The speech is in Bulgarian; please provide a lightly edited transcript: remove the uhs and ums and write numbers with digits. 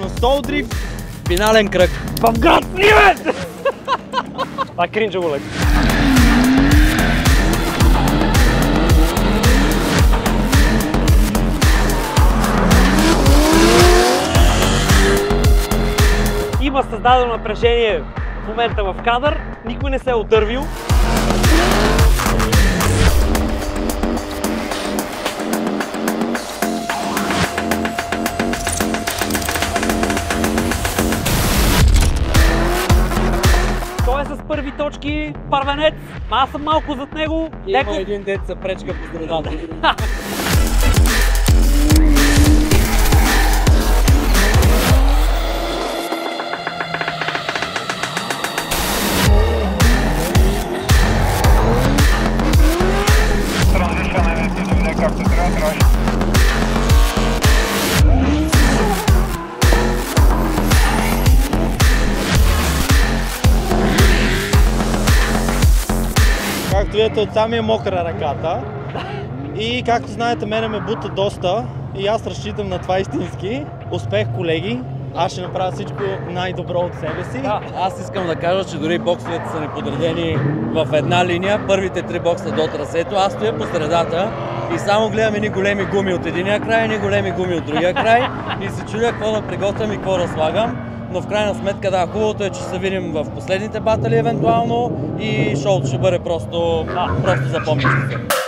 естествено стол дрифт. Финален кръг. В град Сливен! Това е кринджево леко. Има създадено напрежение в момента в кадър, никой не се е отървил. Той е с първи точки, първенец, аз съм малко зад него. Има един дет се пречка по средата. Както видите, отсам е мокра ръката. И както знаете, мене ме бута доста и аз разчитам на това истински. Успех, колеги! Аз ще направя всичко най-добро от себе си. Да, аз искам да кажа, че дори боксовете са неподредени в една линия. Първите 3 бокса до трасето. Аз стоя по средата и само гледам едни големи гуми от единия край, едни големи гуми от другия край и се чудя какво да приготвям и какво да слагам. Но в крайна сметка, да, хубавото е, че се видим в последните батали евентуално и шоуто ще бъде просто запомнящо се.